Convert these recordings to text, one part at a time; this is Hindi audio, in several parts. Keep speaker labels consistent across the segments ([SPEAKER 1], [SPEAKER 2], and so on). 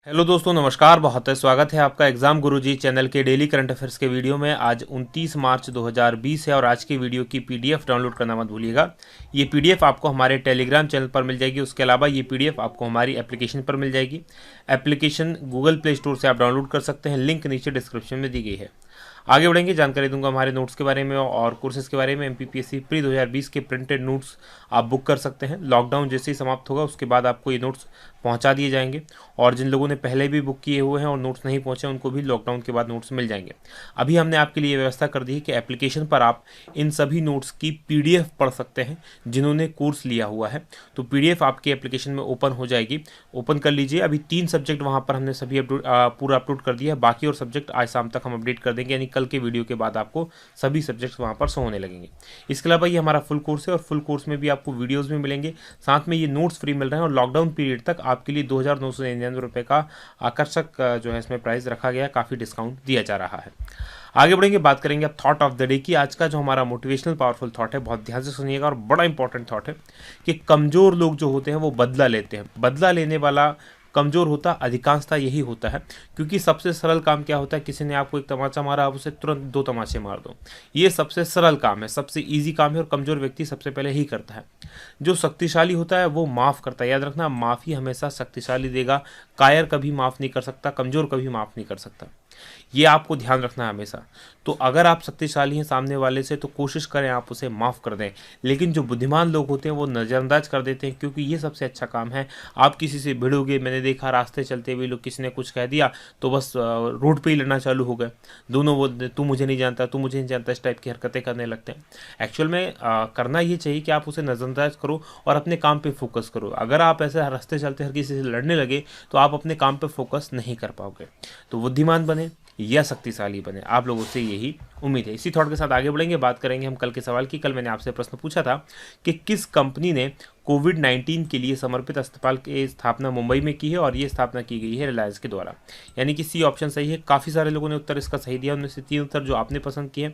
[SPEAKER 1] हेलो दोस्तों, नमस्कार। बहुत स्वागत है आपका एग्जाम गुरुजी चैनल के डेली करंट अफेयर्स के वीडियो में। आज 29 मार्च 2020 है और आज की वीडियो की पीडीएफ डाउनलोड करना मत भूलिएगा। ये पीडीएफ आपको हमारे टेलीग्राम चैनल पर मिल जाएगी। उसके अलावा ये पीडीएफ आपको हमारी एप्लीकेशन पर मिल जाएगी। एप्लीकेशन गूगल प्ले स्टोर से आप डाउनलोड कर सकते हैं, लिंक नीचे डिस्क्रिप्शन में दी गई है। आगे बढ़ेंगे, जानकारी दूंगा हमारे नोट्स के बारे में और कोर्सेज के बारे में। एमपीपीएससी प्री 2020 के प्रिंटेड नोट्स आप बुक कर सकते हैं। लॉकडाउन जैसे ही समाप्त होगा उसके बाद आपको ये नोट्स पहुंचा दिए जाएंगे और जिन लोगों ने पहले भी बुक किए हुए हैं और नोट्स नहीं पहुंचे उनको भी लॉकडाउन के बाद नोट्स मिल जाएंगे। अभी हमने आपके लिए व्यवस्था कर दी है कि एप्लीकेशन पर आप इन सभी नोट्स की पीडीएफ पढ़ सकते हैं जिन्होंने कोर्स लिया हुआ है। तो पीडीएफ आपकी एप्लीकेशन में ओपन हो जाएगी, ओपन कर लीजिए। अभी 3 सब्जेक्ट वहाँ पर हमने सभी पूरा अपलोड कर दिया है। बाकी और सब्जेक्ट आज शाम तक हम अपडेट कर देंगे, यानी कल के वीडियो के बाद आपको सभी सब्जेक्ट्स वहाँ पर शो होने लगेंगे। इसके अलावा ये हमारा फुल कोर्स है और फुल कोर्स में भी आपको वीडियोज़ भी मिलेंगे, साथ में ये नोट्स फ्री मिल रहे हैं और लॉकडाउन पीरियड तक आपके लिए 2999 रुपये का आकर्षक जो है इसमें प्राइस रखा गया है, काफ़ी डिस्काउंट दिया जा रहा है। आगे बढ़ेंगे, बात करेंगे अब थॉट ऑफ द डे की। आज का जो हमारा मोटिवेशनल पावरफुल थॉट है, बहुत ध्यान से सुनिएगा और बड़ा इंपॉर्टेंट थॉट है कि कमज़ोर लोग जो होते हैं वो बदला लेते हैं। बदला लेने वाला कमज़ोर होता अधिकांशतः यही होता है, क्योंकि सबसे सरल काम क्या होता है, किसी ने आपको एक तमाचा मारा, आप उसे तुरंत 2 तमाचे मार दो। ये सबसे सरल काम है, सबसे इजी काम है और कमज़ोर व्यक्ति सबसे पहले ही करता है। जो शक्तिशाली होता है वो माफ़ करता है। याद रखना, माफ़ी हमेशा शक्तिशाली देगा। कायर कभी माफ़ नहीं कर सकता, कमज़ोर कभी माफ़ नहीं कर सकता। ये आपको ध्यान रखना है हमेशा। तो अगर आप शक्तिशाली हैं सामने वाले से तो कोशिश करें आप उसे माफ़ कर दें, लेकिन जो बुद्धिमान लोग होते हैं वो नज़रअंदाज कर देते हैं, क्योंकि ये सबसे अच्छा काम है। आप किसी से भिड़ोगे, मैंने देखा रास्ते चलते हुए लोग, किसी ने कुछ कह दिया तो बस रोड पे ही लड़ना चालू हो गए दोनों। वो तू मुझे नहीं जानता, तू मुझे नहीं जानता, इस टाइप की हरकतें करने लगते हैं। एक्चुअल में करना ये चाहिए कि आप उसे नज़रअंदाज करो और अपने काम पे फोकस करो। अगर आप ऐसे रास्ते चलते हर किसी से लड़ने लगे तो आप अपने काम पे फोकस नहीं कर पाओगे। तो बुद्धिमान बने या शक्तिशाली बने, आप लोगों से यही उम्मीद है। इसी थॉट के साथ आगे बढ़ेंगे, बात करेंगे हम कल के सवाल की। कल मैंने आपसे प्रश्न पूछा था कि किस कंपनी ने कोविड-19 के लिए समर्पित अस्पताल की स्थापना मुंबई में की है और ये स्थापना की गई है रिलायंस के द्वारा। यानी कि सी ऑप्शन सही है। काफ़ी सारे लोगों ने उत्तर इसका सही दिया, उनमें से 3 उत्तर जो आपने पसंद किए।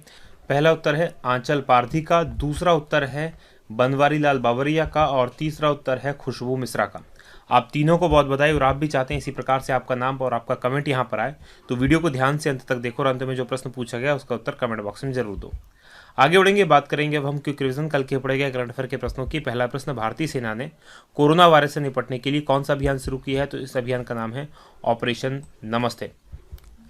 [SPEAKER 1] पहला उत्तर है आंचल पारधी का, दूसरा उत्तर है बनवारी लाल बावरिया का और तीसरा उत्तर है खुशबू मिश्रा का। आप तीनों को बहुत बधाई। और आप भी चाहते हैं इसी प्रकार से आपका नाम और आपका कमेंट यहाँ पर आए तो वीडियो को ध्यान से अंत तक देखो और अंत में जो प्रश्न पूछा गया उसका उत्तर कमेंट बॉक्स में जरूर दो। आगे बढ़ेंगे, बात करेंगे अब हम क्विक रिवीजन कल के पड़े गए करंट अफेयर के प्रश्नों की। पहला प्रश्न, भारतीय सेना ने कोरोना वायरस से निपटने के लिए कौन सा अभियान शुरू किया है? तो इस अभियान का नाम है ऑपरेशन नमस्ते।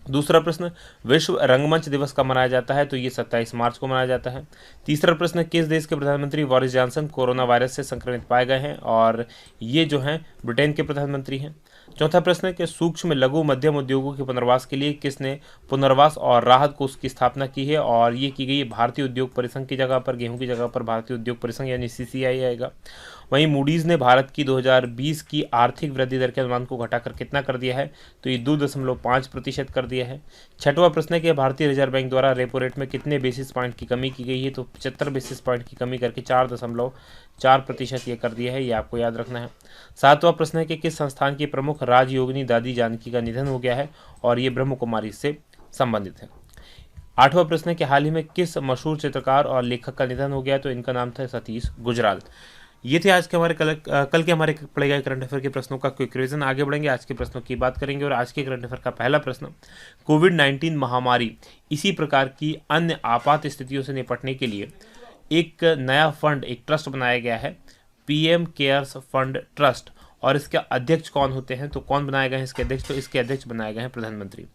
[SPEAKER 1] दूसरा प्रश्न, विश्व रंगमंच दिवस कब मनाया जाता है? तो ये 27 मार्च को मनाया जाता है। तीसरा प्रश्न, किस देश के प्रधानमंत्री बोरिस जॉनसन कोरोना वायरस से संक्रमित पाए गए हैं? और ये जो हैं ब्रिटेन के प्रधानमंत्री हैं। चौथा प्रश्न है कि सूक्ष्म लघु मध्यम उद्योगों के पुनर्वास के लिए किसने पुनर्वास और राहत कोष की स्थापना की है? और ये की गई है भारतीय उद्योग परिसंघ की जगह पर, गेहूं की जगह पर भारतीय उद्योग परिसंघ यानी सीसीआई आएगा। वहीं मूडीज़ ने भारत की 2020 की आर्थिक वृद्धि दर के अनुमान को घटाकर कितना कर दिया है? तो ये 2.5% कर दिया है। छठवां प्रश्न है कि भारतीय रिजर्व बैंक द्वारा रेपो रेट में कितने बेसिस पॉइंट की कमी की गई है? तो 75 बेसिस पॉइंट की कमी करके 4.4% ये कर दिया है, ये आपको याद रखना है। सातवां प्रश्न है कि किस संस्थान की प्रमुख राजयोगिनी दादी जानकी का निधन हो गया है? और ये ब्रह्म कुमारी से संबंधित है। आठवां प्रश्न है कि हाल ही में किस मशहूर चित्रकार और लेखक का निधन हो गया? तो इनका नाम था सतीश गुजराल। ये थे आज के हमारे कल के हमारे पढ़े गए करंट अफेयर के प्रश्नों का क्विक रिवीजन। आगे बढ़ेंगे, आज के प्रश्नों की बात करेंगे और आज के करंट अफेयर का पहला प्रश्न, कोविड-19 महामारी इसी प्रकार की अन्य आपात स्थितियों से निपटने के लिए एक नया फंड, एक ट्रस्ट बनाया गया है, पीएम केयर्स फंड ट्रस्ट। और इसके अध्यक्ष कौन होते हैं? तो कौन बनाए गए हैं इसके अध्यक्ष? तो इसके अध्यक्ष बनाए गए हैं प्रधानमंत्री,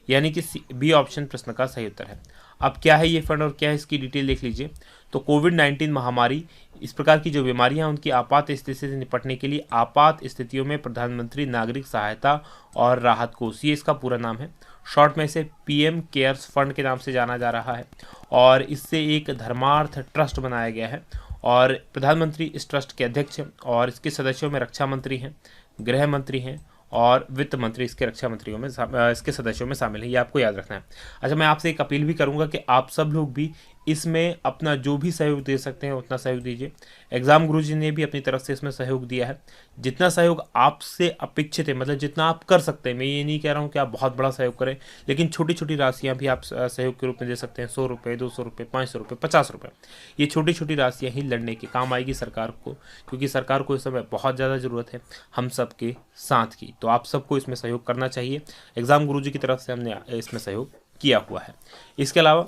[SPEAKER 1] यानी कि बी ऑप्शन प्रश्न का सही उत्तर है। अब क्या है ये फंड और क्या है इसकी डिटेल देख लीजिए। तो कोविड-19 महामारी, इस प्रकार की जो बीमारियां उनकी आपात स्थिति से निपटने के लिए आपात स्थितियों में प्रधानमंत्री नागरिक सहायता और राहत कोष, ये इसका पूरा नाम है। शॉर्ट में इसे पीएम केयर्स फंड के नाम से जाना जा रहा है और इससे एक धर्मार्थ ट्रस्ट बनाया गया है और प्रधानमंत्री इस ट्रस्ट के अध्यक्ष हैं और इसके सदस्यों में रक्षा मंत्री हैं, गृह मंत्री हैं और वित्त मंत्री इसके रक्षा मंत्रियों में इसके सदस्यों में शामिल है। ये आपको याद रखना है। अच्छा, मैं आपसे एक अपील भी करूंगा कि आप सब लोग भी इसमें अपना जो भी सहयोग दे सकते हैं उतना सहयोग दीजिए। एग्जाम गुरुजी ने भी अपनी तरफ से इसमें सहयोग दिया है। जितना सहयोग आपसे अपेक्षित है, मतलब जितना आप कर सकते हैं, मैं ये नहीं कह रहा हूँ कि आप बहुत बड़ा सहयोग करें, लेकिन छोटी छोटी राशियाँ भी आप सहयोग के रूप में दे सकते हैं। 100 रुपये, 200 रुपये, 500 रुपये, 50 रुपये, ये छोटी छोटी राशियाँ ही लड़ने के काम आएगी सरकार को, क्योंकि सरकार को इस समय बहुत ज़्यादा ज़रूरत है हम सबके साथ की। तो आप सबको इसमें सहयोग करना चाहिए। एग्जाम गुरुजी की तरफ से हमने इसमें सहयोग किया हुआ है। इसके अलावा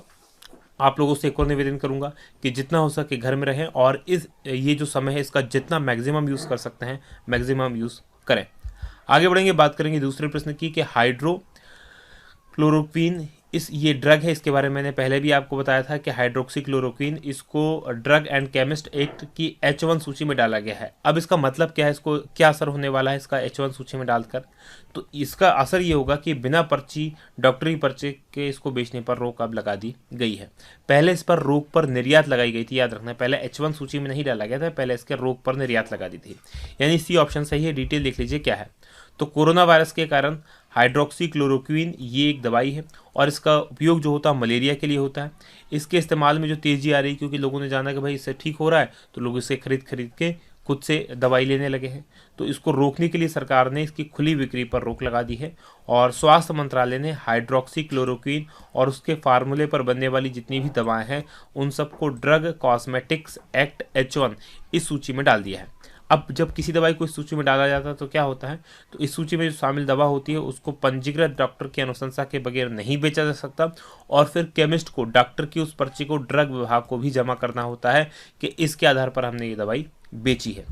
[SPEAKER 1] आप लोगों से एक और निवेदन करूंगा कि जितना हो सके घर में रहें और ये जो समय है इसका जितना मैक्सिमम यूज़ कर सकते हैं मैक्सिमम यूज़ करें। आगे बढ़ेंगे, बात करेंगे दूसरे प्रश्न की कि हाइड्रोक्लोरोक्विन ये ड्रग है। इसके बारे में मैंने पहले भी आपको बताया था कि हाइड्रोक्सीक्लोरोक्विन इसको ड्रग एंड केमिस्ट एक्ट की H1 सूची में डाला गया है। अब इसका मतलब क्या है, इसको क्या असर होने वाला है इसका H1 सूची में डालकर? तो इसका असर ये होगा कि बिना पर्ची, डॉक्टरी पर्चे के इसको बेचने पर रोक अब लगा दी गई है। पहले इस पर रोक पर निर्यात लगाई गई थी, याद रखना। पहले H1 सूची में नहीं डाला गया था, पहले इसके रोक पर निर्यात लगा दी थी, यानी सी ऑप्शन सही है। डिटेल देख लीजिए क्या है। तो कोरोना वायरस के कारण हाइड्रोक्सीक्लोरोक्विन ये एक दवाई है और इसका उपयोग जो होता है मलेरिया के लिए होता है। इसके इस्तेमाल में जो तेज़ी आ रही है, क्योंकि लोगों ने जाना कि भाई इससे ठीक हो रहा है, तो लोग इसे खरीद के खुद से दवाई लेने लगे हैं। तो इसको रोकने के लिए सरकार ने इसकी खुली बिक्री पर रोक लगा दी है और स्वास्थ्य मंत्रालय ने हाइड्रोक्सीक्लोरोक्विन और उसके फार्मूले पर बनने वाली जितनी भी दवाएं हैं उन सबको ड्रग कॉस्मेटिक्स एक्ट H1 इस सूची में डाल दिया है। अब जब किसी दवाई को इस सूची में डाला जाता है तो क्या होता है, तो इस सूची में जो शामिल दवा होती है उसको पंजीकृत डॉक्टर की अनुशंसा के बगैर नहीं बेचा जा सकता और फिर केमिस्ट को डॉक्टर की उस पर्ची को ड्रग विभाग को भी जमा करना होता है कि इसके आधार पर हमने ये दवाई बेची है।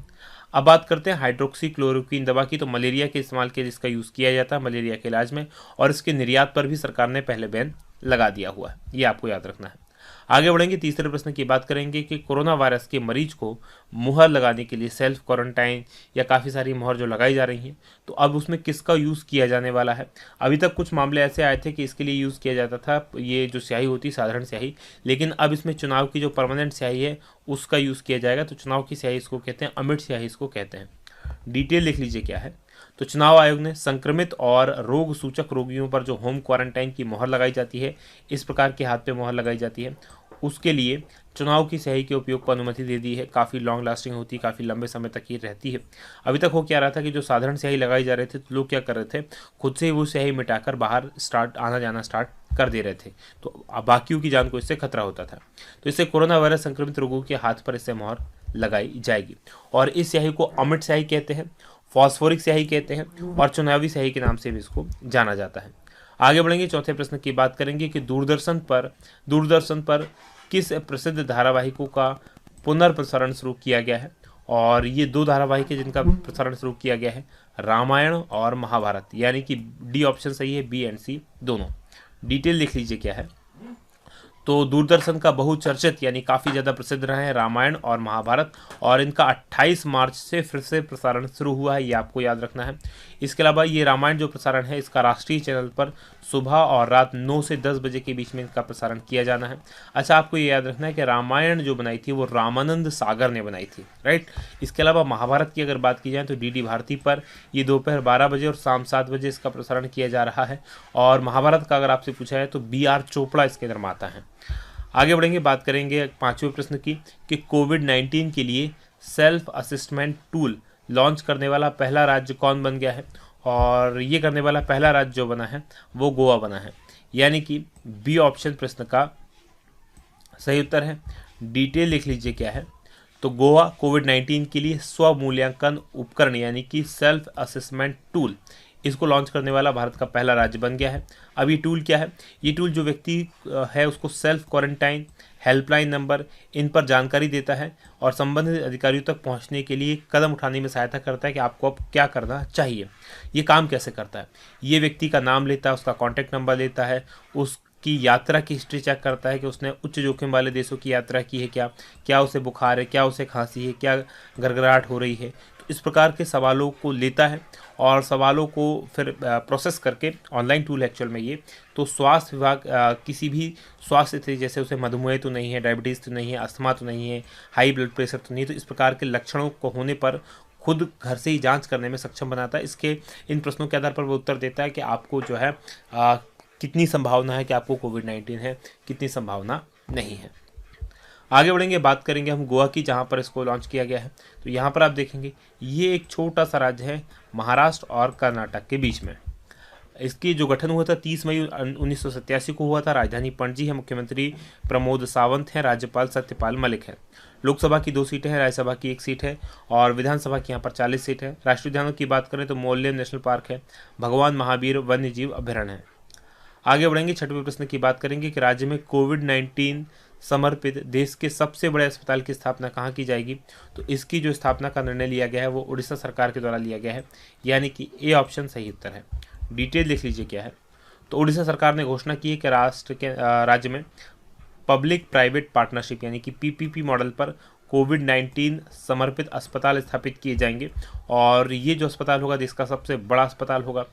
[SPEAKER 1] अब बात करते हैं हाइड्रोक्सीक्लोरोक्विन दवा की। तो मलेरिया के इस्तेमाल के लिए इसका यूज़ किया जाता है, मलेरिया के इलाज में, और इसके निर्यात पर भी सरकार ने पहले बैन लगा दिया हुआ है, ये आपको याद रखना है। आगे बढ़ेंगे, तीसरे प्रश्न की बात करेंगे कि कोरोना वायरस के मरीज को मुहर लगाने के लिए सेल्फ क्वारंटाइन या काफ़ी सारी मुहर जो लगाई जा रही हैं, तो अब उसमें किसका यूज़ किया जाने वाला है। अभी तक कुछ मामले ऐसे आए थे कि इसके लिए यूज़ किया जाता था ये जो स्याही होती साधारण स्याही, लेकिन अब इसमें चुनाव की जो परमानेंट स्याही है उसका यूज़ किया जाएगा। तो चुनाव की स्याही इसको कहते हैं, अमिट स्याही इसको कहते हैं। डिटेल लिख लीजिए क्या है। तो चुनाव आयोग ने संक्रमित और रोग सूचक रोगियों पर जो होम क्वारंटाइन की मोहर लगाई जाती है, इस प्रकार के हाथ पे मोहर लगाई जाती है, उसके लिए चुनाव की स्याही के उपयोग को अनुमति दे दी है। काफ़ी लॉन्ग लास्टिंग होती है, काफ़ी लंबे समय तक ये रहती है। अभी तक हो क्या रहा था कि जो साधारण स्याही लगाई जा रहे थे तो लोग क्या कर रहे थे, खुद से ही वो स्याही मिटाकर बाहर आना जाना स्टार्ट कर दे रहे थे, तो बाकियों की जान को इससे खतरा होता था। तो इससे कोरोना वायरस संक्रमित रोगों के हाथ पर इससे मोहर लगाई जाएगी और इस स्याही को अमिट स्याही कहते हैं, फॉस्फोरिक स्याही कहते हैं और चुनावी स्याही के नाम से भी इसको जाना जाता है। आगे बढ़ेंगे, चौथे प्रश्न की बात करेंगे कि दूरदर्शन पर किस प्रसिद्ध धारावाहिकों का पुनर्प्रसारण शुरू किया गया है। और ये दो धारावाहिक है जिनका प्रसारण शुरू किया गया है, रामायण और महाभारत, यानी कि डी ऑप्शन सही है, बी एंड सी दोनों। डिटेल लिख लीजिए क्या है। तो दूरदर्शन का बहुचर्चित यानी काफ़ी ज़्यादा प्रसिद्ध रहे हैं रामायण और महाभारत, और इनका 28 मार्च से फिर से प्रसारण शुरू हुआ है, ये आपको याद रखना है। इसके अलावा ये रामायण जो प्रसारण है इसका राष्ट्रीय चैनल पर सुबह और रात 9 से 10 बजे के बीच में इनका प्रसारण किया जाना है। अच्छा, आपको ये याद रखना है कि रामायण जो बनाई थी वो रामानंद सागर ने बनाई थी, राइट। इसके अलावा महाभारत की अगर बात की जाए तो डीडी भारती पर ये दोपहर 12 बजे और शाम 7 बजे इसका प्रसारण किया जा रहा है। और महाभारत का अगर आपसे पूछा है तो BR चोपड़ा इसके निर्माता हैं। आगे बढ़ेंगे, बात करेंगे पांचवें प्रश्न की कि कोविड-19 के लिए सेल्फ असिस्टमेंट टूल लॉन्च करने वाला पहला राज्य कौन बन गया है। और ये करने वाला पहला राज्य जो बना है वो गोवा बना है, यानी कि बी ऑप्शन प्रश्न का सही उत्तर है। डिटेल लिख लीजिए क्या है। तो गोवा कोविड-19 के लिए स्वमूल्यांकन उपकरण यानी कि सेल्फ असेसमेंट टूल, इसको लॉन्च करने वाला भारत का पहला राज्य बन गया है। अब ये टूल क्या है, ये टूल जो व्यक्ति है उसको सेल्फ क्वारंटाइन, हेल्पलाइन नंबर, इन पर जानकारी देता है और संबंधित अधिकारियों तक पहुंचने के लिए कदम उठाने में सहायता करता है कि आपको अब क्या करना चाहिए। ये काम कैसे करता है, ये व्यक्ति का नाम लेता है, उसका कॉन्टैक्ट नंबर लेता है, उसकी यात्रा की हिस्ट्री चेक करता है कि उसने उच्च जोखिम वाले देशों की यात्रा की है क्या उसे बुखार है, क्या उसे खांसी है, क्या गड़गड़ाहट हो रही है। इस प्रकार के सवालों को लेता है और सवालों को फिर प्रोसेस करके, ऑनलाइन टूल है एक्चुअल में ये, तो स्वास्थ्य विभाग किसी भी स्वास्थ्य स्थिति जैसे उसे मधुमेह तो नहीं है, डायबिटीज़ तो नहीं है, अस्थमा तो नहीं है, हाई ब्लड प्रेशर तो नहीं है, तो इस प्रकार के लक्षणों को होने पर खुद घर से ही जांच करने में सक्षम बनाता है। इसके इन प्रश्नों के आधार पर वो उत्तर देता है कि आपको जो है कितनी संभावना है कि आपको कोविड-19 है, कितनी संभावना नहीं है। आगे बढ़ेंगे, बात करेंगे हम गोवा की, जहाँ पर इसको लॉन्च किया गया है। तो यहाँ पर आप देखेंगे ये एक छोटा सा राज्य है महाराष्ट्र और कर्नाटक के बीच में। इसकी जो गठन हुआ था 30 मई 1987 को हुआ था। राजधानी पणजी है, मुख्यमंत्री प्रमोद सावंत हैं, राज्यपाल सत्यपाल मलिक है। लोकसभा की 2 सीटें हैं, राज्यसभा की 1 सीट है और विधानसभा की यहाँ पर 40 सीट है। राष्ट्रीय उद्यानों की बात करें तो मोल्यम नेशनल पार्क है, भगवान महावीर वन्य जीव अभ्यारण्य है। आगे बढ़ेंगे, 6वें प्रश्न की बात करेंगे कि राज्य में कोविड-19 समर्पित देश के सबसे बड़े अस्पताल की स्थापना कहाँ की जाएगी। तो इसकी जो स्थापना का निर्णय लिया गया है वो उड़ीसा सरकार के द्वारा लिया गया है, यानी कि ए ऑप्शन सही उत्तर है। डिटेल देख लीजिए क्या है। तो उड़ीसा सरकार ने घोषणा की है कि राज्य में पब्लिक प्राइवेट पार्टनरशिप यानी कि पीपीपी मॉडल पर कोविड-19 समर्पित अस्पताल स्थापित किए जाएंगे और ये जो अस्पताल होगा देश का सबसे बड़ा अस्पताल होगा।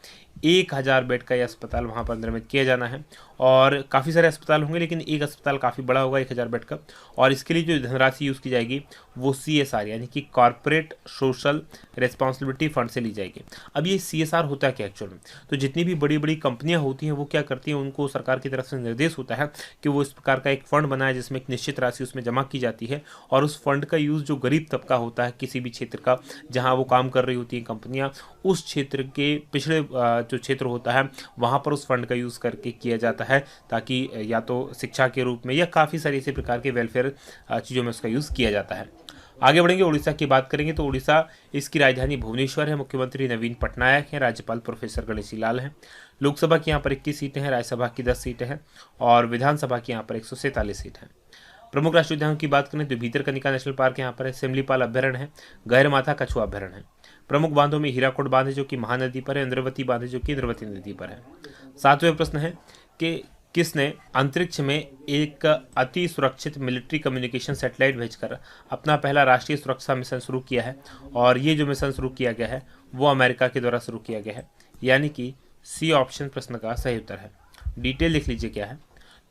[SPEAKER 1] 1000 बेड का ये अस्पताल वहाँ पर निर्मित किया जाना है और काफ़ी सारे अस्पताल होंगे लेकिन एक अस्पताल काफ़ी बड़ा होगा 1000 बेड का। और इसके लिए जो धनराशि यूज़ की जाएगी वो CSR यानी कि कॉर्पोरेट सोशल रिस्पॉन्सिबिलिटी फंड से ली जाएगी। अब ये CSR होता है क्या एक्चुअल में? तो जितनी भी बड़ी बड़ी कंपनियाँ होती हैं वो क्या करती हैं, उनको सरकार की तरफ से निर्देश होता है कि वो इस प्रकार का एक फंड बनाए जिसमें एक निश्चित राशि उसमें जमा की जाती है और उस फंड का यूज़ जो गरीब तबका होता है किसी भी क्षेत्र का जहाँ वो काम कर रही होती हैं कंपनियाँ, उस क्षेत्र के पिछड़े जो क्षेत्र होता है वहाँ पर उस फंड का यूज़ करके किया जाता है ताकि या तो शिक्षा के रूप में या काफ़ी सारे इसी प्रकार के वेलफेयर चीज़ों में उसका यूज़ किया जाता है। आगे बढ़ेंगे, उड़ीसा की बात करेंगे तो उड़ीसा इसकी राजधानी भुवनेश्वर है, मुख्यमंत्री नवीन पटनायक हैं, राज्यपाल प्रोफेसर गणेशी लाल हैं। लोकसभा की यहाँ पर 21 सीटें हैं, राज्यसभा की 10 सीटें हैं और विधानसभा की यहाँ पर 147 सीट हैं। प्रमुख राष्ट्रीय उद्यानों की बात करें तो भीतरकनिका नेशनल पार्क यहाँ पर है, सिमलीपाल अभ्यारण्य है, गहरमाथा कछुआ अभ्यारण्य है। प्रमुख बांधों में हीराकुड बांध है जो कि महानदी पर है, इंद्रवती बांध है जो कि इंद्रवती नदी पर है। 7वें प्रश्न है कि किसने अंतरिक्ष में एक अति सुरक्षित मिलिट्री कम्युनिकेशन सैटेलाइट भेजकर अपना पहला राष्ट्रीय सुरक्षा मिशन शुरू किया है और ये जो मिशन शुरू किया गया है वो अमेरिका के द्वारा शुरू किया गया है, यानी कि सी ऑप्शन प्रश्न का सही उत्तर है। डिटेल लिख लीजिए क्या है।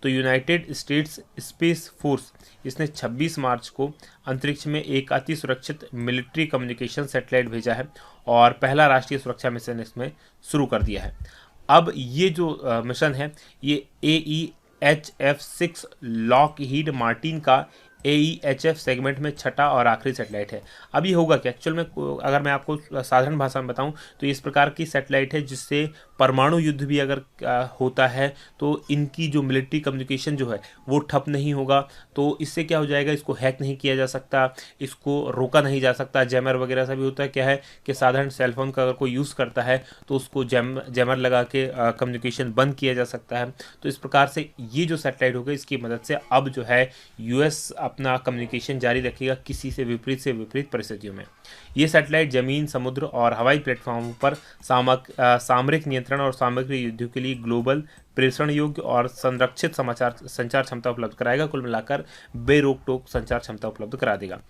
[SPEAKER 1] तो यूनाइटेड स्टेट्स स्पेस फोर्स इसने 26 मार्च को अंतरिक्ष में एक अति सुरक्षित मिलिट्री कम्युनिकेशन सैटेलाइट भेजा है और पहला राष्ट्रीय सुरक्षा मिशन इसमें शुरू कर दिया है। अब ये जो मिशन है ये AEHF-6 लॉकहीड मार्टिन का AEHF सेगमेंट में छठा और आखिरी सैटेलाइट है। अब ये होगा क्या एक्चुअल में, अगर मैं आपको साधारण भाषा में बताऊं तो इस प्रकार की सैटेलाइट है जिससे परमाणु युद्ध भी अगर होता है तो इनकी जो मिलिट्री कम्युनिकेशन जो है वो ठप नहीं होगा। तो इससे क्या हो जाएगा, इसको हैक नहीं किया जा सकता, इसको रोका नहीं जा सकता। जैमर वगैरह सा भी होता है, क्या है कि साधारण सेलफोन का अगर कोई यूज़ करता है तो उसको जैमर लगा के कम्युनिकेशन बंद किया जा सकता है। तो इस प्रकार से ये जो सैटेलाइट होगा इसकी मदद से अब जो है US अपना कम्युनिकेशन जारी रखेगा किसी से विपरीत परिस्थितियों में। ये सैटेलाइट जमीन, समुद्र और हवाई प्लेटफॉर्मों पर सामरिक नियंत्रण और सामग्री युद्धों के लिए ग्लोबल प्रेषण योग्य और संरक्षित संचार क्षमता उपलब्ध कराएगा। कुल मिलाकर बेरोक टोक संचार क्षमता उपलब्ध करा देगा।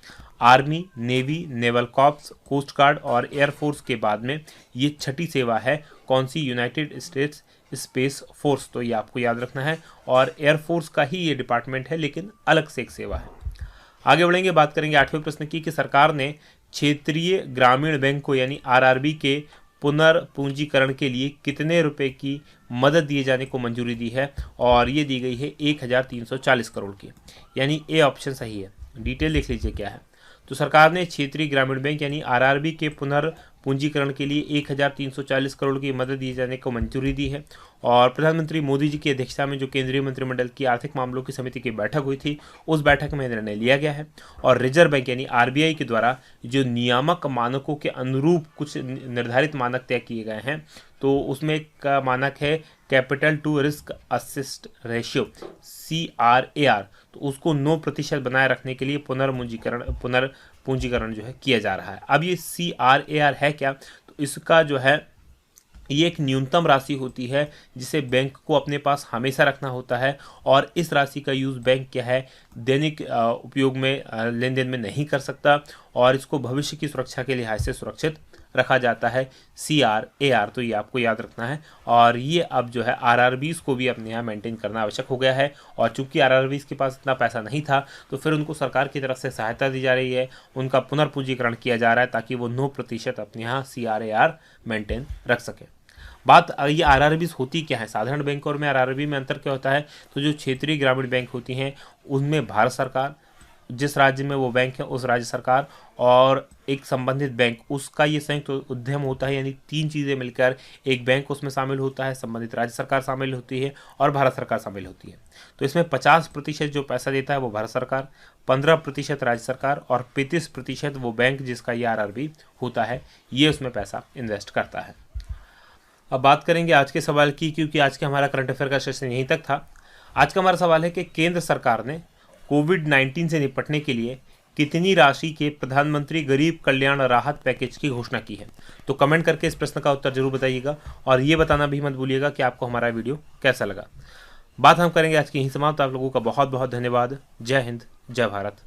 [SPEAKER 1] Army, navy, naval corps, coast guard और एयरफोर्स के बाद में ये छठी सेवा है। कौन सी? United States Space Force. तो ये आपको याद रखना है और एयरफोर्स का ही ये डिपार्टमेंट है लेकिन अलग से एक सेवा है। आगे बढ़ेंगे, बात करेंगे 8वें प्रश्न की कि सरकार ने क्षेत्रीय ग्रामीण बैंक को यानी RRB के पुनर्पूंजीकरण के लिए कितने रुपए की मदद दिए जाने को मंजूरी दी है और ये दी गई है 1340 करोड़ की, यानी ए ऑप्शन सही है। डिटेल लिख लीजिए क्या है। तो सरकार ने क्षेत्रीय ग्रामीण बैंक यानी RRB के पुनर्पूंजीकरण के लिए 1340 करोड़ की मदद दिए जाने को मंजूरी दी है और प्रधानमंत्री मोदी जी की अध्यक्षता में जो केंद्रीय मंत्रिमंडल की आर्थिक मामलों की समिति की बैठक हुई थी उस बैठक में निर्णय लिया गया है। और रिजर्व बैंक यानी RBI के द्वारा जो नियामक मानकों के अनुरूप कुछ निर्धारित मानक तय किए गए हैं तो उसमें एक मानक है capital to risk assets ratio CRAR। तो उसको 9% बनाए रखने के लिए पुनर्पूंजीकरण जो है किया जा रहा है। अब ये CRAR है क्या? तो इसका जो है ये एक न्यूनतम राशि होती है जिसे बैंक को अपने पास हमेशा रखना होता है और इस राशि का यूज़ बैंक क्या है दैनिक उपयोग में लेन देन में नहीं कर सकता और इसको भविष्य की सुरक्षा के लिहाज से सुरक्षित रखा जाता है CRAR। तो ये आपको याद रखना है और ये अब जो है RRBs को भी अपने यहाँ मेंटेन करना आवश्यक हो गया है। और चूंकि RRBs के पास इतना पैसा नहीं था तो फिर उनको सरकार की तरफ से सहायता दी जा रही है, उनका पुनर्पूंजीकरण किया जा रहा है ताकि वो 9% अपने यहाँ CRAR मेंटेन रख सके। बात ये RRBs होती क्या है, साधारण बैंक और में RRB में अंतर क्या होता है? तो जो क्षेत्रीय ग्रामीण बैंक होती हैं उनमें भारत सरकार, जिस राज्य में वो बैंक है उस राज्य सरकार और एक संबंधित बैंक, उसका ये संयुक्त उद्यम होता है। यानी 3 चीज़ें मिलकर एक बैंक उसमें शामिल होता है, संबंधित राज्य सरकार शामिल होती है और भारत सरकार शामिल होती है। तो इसमें 50% जो पैसा देता है वो भारत सरकार, 15% राज्य सरकार और 35% वो बैंक जिसका ये RRB होता है, ये उसमें पैसा इन्वेस्ट करता है। अब बात करेंगे आज के सवाल की, क्योंकि आज के हमारा करंट अफेयर का सेशन यहीं तक था। आज का हमारा सवाल है कि केंद्र सरकार ने कोविड-19 से निपटने के लिए कितनी राशि के प्रधानमंत्री गरीब कल्याण राहत पैकेज की घोषणा की है। तो कमेंट करके इस प्रश्न का उत्तर जरूर बताइएगा और ये बताना भी मत भूलिएगा कि आपको हमारा वीडियो कैसा लगा। बात हम करेंगे आज की यहीं समाप्त। आप लोगों का बहुत बहुत धन्यवाद। जय हिंद, जय भारत।